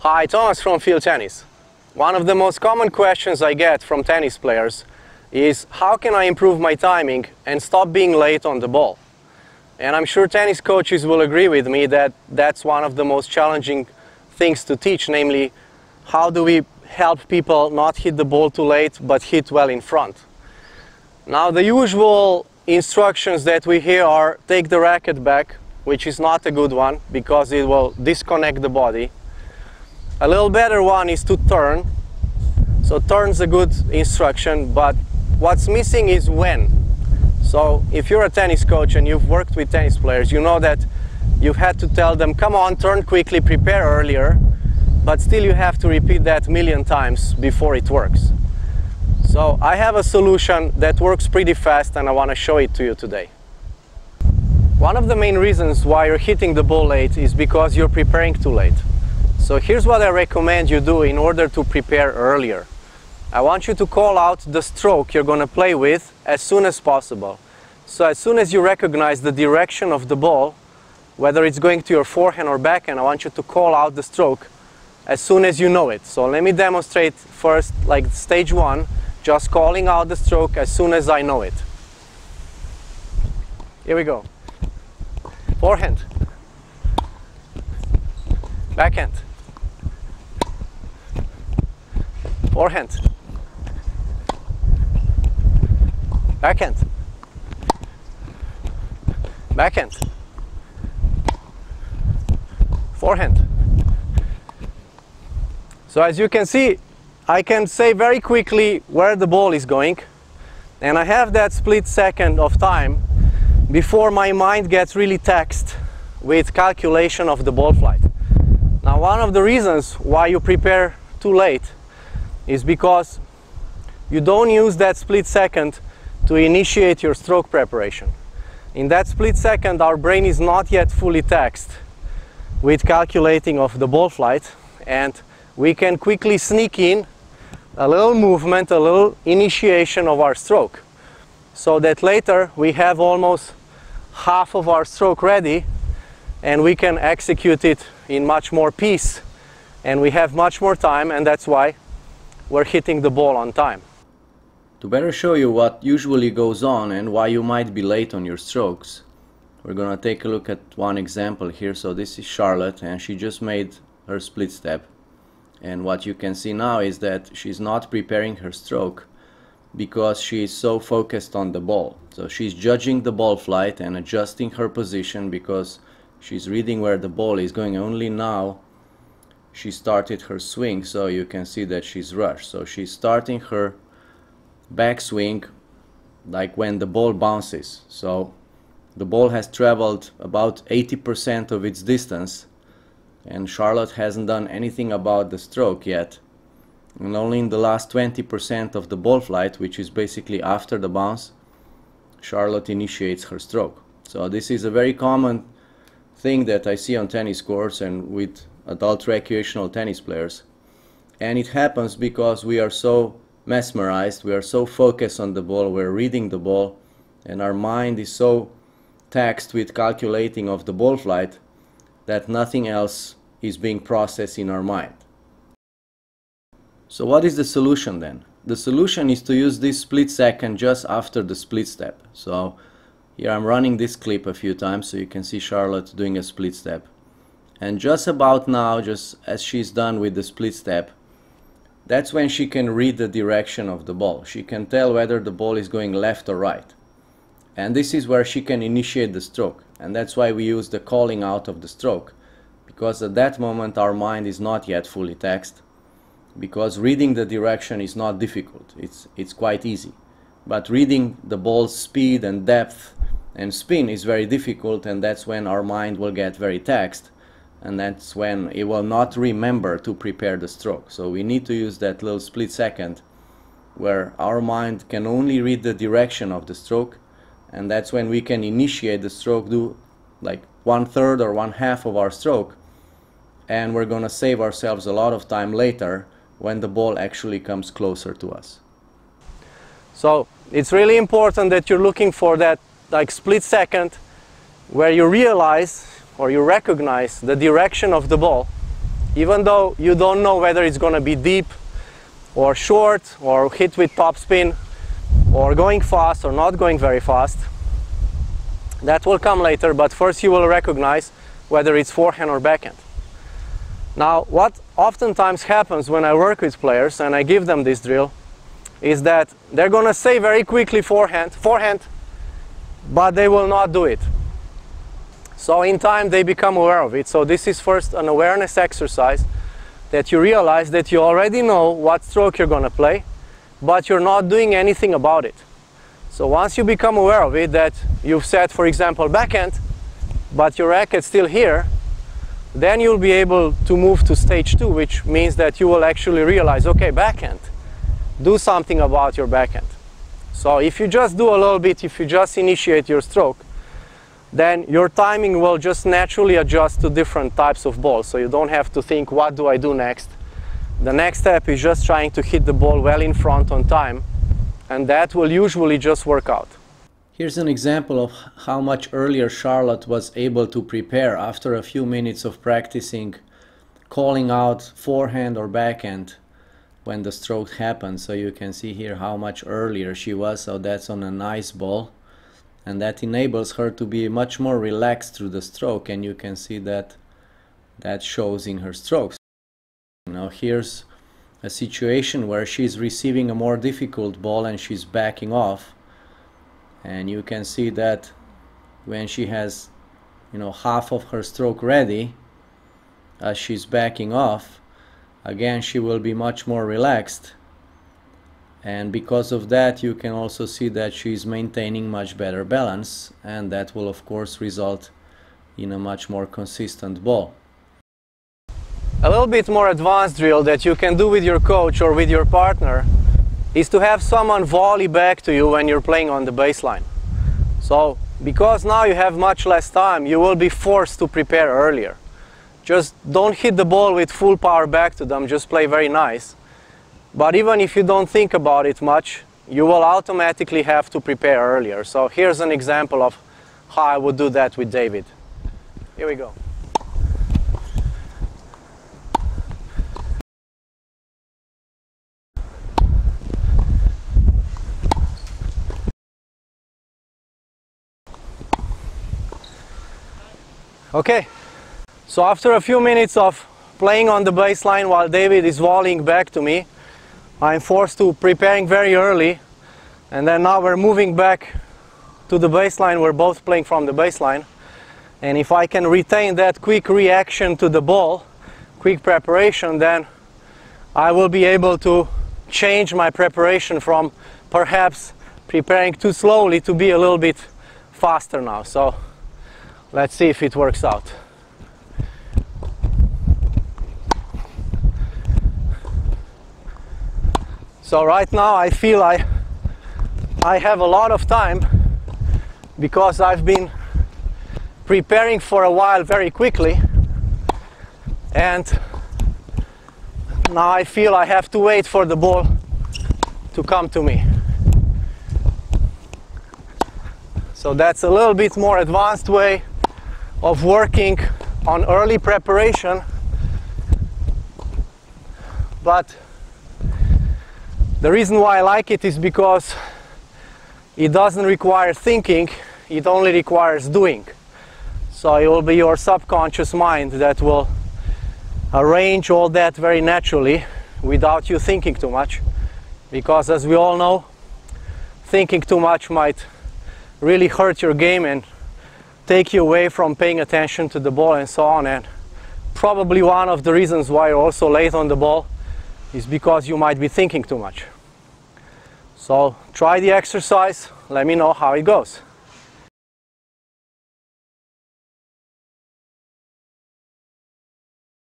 Hi, Thomas from Field Tennis. One of the most common questions I get from tennis players is how can I improve my timing and stop being late on the ball? And I'm sure tennis coaches will agree with me that that's one of the most challenging things to teach, namely how do we help people not hit the ball too late but hit well in front. Now the usual instructions that we hear are take the racket back, which is not a good one because it will disconnect the body. A little better one is to turn. So turn's a good instruction, but what's missing is when. So if you're a tennis coach and you've worked with tennis players, you know that you've had to tell them, come on, turn quickly, prepare earlier, but still you have to repeat that 1,000,000 times before it works. So I have a solution that works pretty fast and I want to show it to you today. One of the main reasons why you're hitting the ball late is because you're preparing too late. So here's what I recommend you do in order to prepare earlier. I want you to call out the stroke you're going to play with as soon as possible. So as soon as you recognize the direction of the ball, whether it's going to your forehand or backhand, I want you to call out the stroke as soon as you know it. So let me demonstrate first, like stage one, just calling out the stroke as soon as I know it. Here we go. Forehand. Backhand. Forehand. Backhand. Backhand. Forehand. So as you can see, I can say very quickly where the ball is going, and I have that split second of time before my mind gets really taxed with calculation of the ball flight. Now, one of the reasons why you prepare too late is because you don't use that split second to initiate your stroke preparation. In that split second, our brain is not yet fully taxed with calculating of the ball flight, and we can quickly sneak in a little movement, a little initiation of our stroke, so that later we have almost half of our stroke ready and we can execute it in much more peace, and we have much more time, and that's why we're hitting the ball on time. To better show you what usually goes on and why you might be late on your strokes, we're gonna take a look at one example here. So this is Charlotte, and she just made her split step. And what you can see now is that she's not preparing her stroke because she is so focused on the ball. So she's judging the ball flight and adjusting her position because she's reading where the ball is going. Only now she started her swing, so you can see that she's rushed. So she's starting her backswing like when the ball bounces. So the ball has traveled about 80% of its distance, and Charlotte hasn't done anything about the stroke yet. And only in the last 20% of the ball flight, which is basically after the bounce, Charlotte initiates her stroke. So this is a very common thing that I see on tennis courts and with adult recreational tennis players. And it happens because we are so mesmerized, we are so focused on the ball, we're reading the ball, and our mind is so taxed with calculating of the ball flight that nothing else is being processed in our mind. So what is the solution then? The solution is to use this split second just after the split step. So here I'm running this clip a few times so you can see Charlotte doing a split step. And just about now, just as she's done with the split step, that's when she can read the direction of the ball. She can tell whether the ball is going left or right. And this is where she can initiate the stroke. And that's why we use the calling out of the stroke, because at that moment our mind is not yet fully taxed, because reading the direction is not difficult, it's quite easy. But reading the ball's speed and depth and spin is very difficult, and that's when our mind will get very taxed, and that's when it will not remember to prepare the stroke. So we need to use that little split second where our mind can only read the direction of the stroke, and that's when we can initiate the stroke, do like 1/3 or 1/2 of our stroke, and we're gonna save ourselves a lot of time later when the ball actually comes closer to us. So it's really important that you're looking for that like split second where you realize or you recognize the direction of the ball, even though you don't know whether it's going to be deep or short or hit with topspin or going fast or not going very fast. That will come later, but first you will recognize whether it's forehand or backhand. Now, what oftentimes happens when I work with players and I give them this drill is that they're going to say very quickly forehand, but they will not do it. So in time they become aware of it. So this is first an awareness exercise, that you realize that you already know what stroke you're going to play, but you're not doing anything about it. So once you become aware of it, that you've set, for example, backhand, but your racket's still here, then you'll be able to move to stage 2, which means that you will actually realize, okay, backhand, do something about your backhand. So if you just do a little bit, if you just initiate your stroke, then your timing will just naturally adjust to different types of balls. So you don't have to think, what do I do next? The next step is just trying to hit the ball well in front on time, and that will usually just work out. Here's an example of how much earlier Charlotte was able to prepare after a few minutes of practicing calling out forehand or backhand when the stroke happened. So you can see here how much earlier she was. So that's on a nice ball, and that enables her to be much more relaxed through the stroke, and you can see that that shows in her strokes. Now here's a situation where she's receiving a more difficult ball and she's backing off. And you can see that when she has, half of her stroke ready, as she's backing off, again she will be much more relaxed. And because of that, you can also see that she's maintaining much better balance, and that will of course result in a much more consistent ball. A little bit more advanced drill that you can do with your coach or with your partner is to have someone volley back to you when you're playing on the baseline. So, because now you have much less time, you will be forced to prepare earlier. Just don't hit the ball with full power back to them, just play very nice. But even if you don't think about it much, you will automatically have to prepare earlier. So here's an example of how I would do that with David. Here we go. Okay, so after a few minutes of playing on the baseline while David is volleying back to me, I'm forced to preparing very early, and then now we're moving back to the baseline. We're both playing from the baseline, and if I can retain that quick reaction to the ball, quick preparation, then I will be able to change my preparation from perhaps preparing too slowly to be a little bit faster now. So let's see if it works out. So right now I feel I have a lot of time because I've been preparing for a while very quickly, and now I feel I have to wait for the ball to come to me. So that's a little bit more advanced way of working on early preparation, but the reason why I like it is because it doesn't require thinking, it only requires doing. So it will be your subconscious mind that will arrange all that very naturally without you thinking too much, because as we all know, thinking too much might really hurt your game and take you away from paying attention to the ball and so on. And probably one of the reasons why you're also late on the ball is because you might be thinking too much. So try the exercise, let me know how it goes.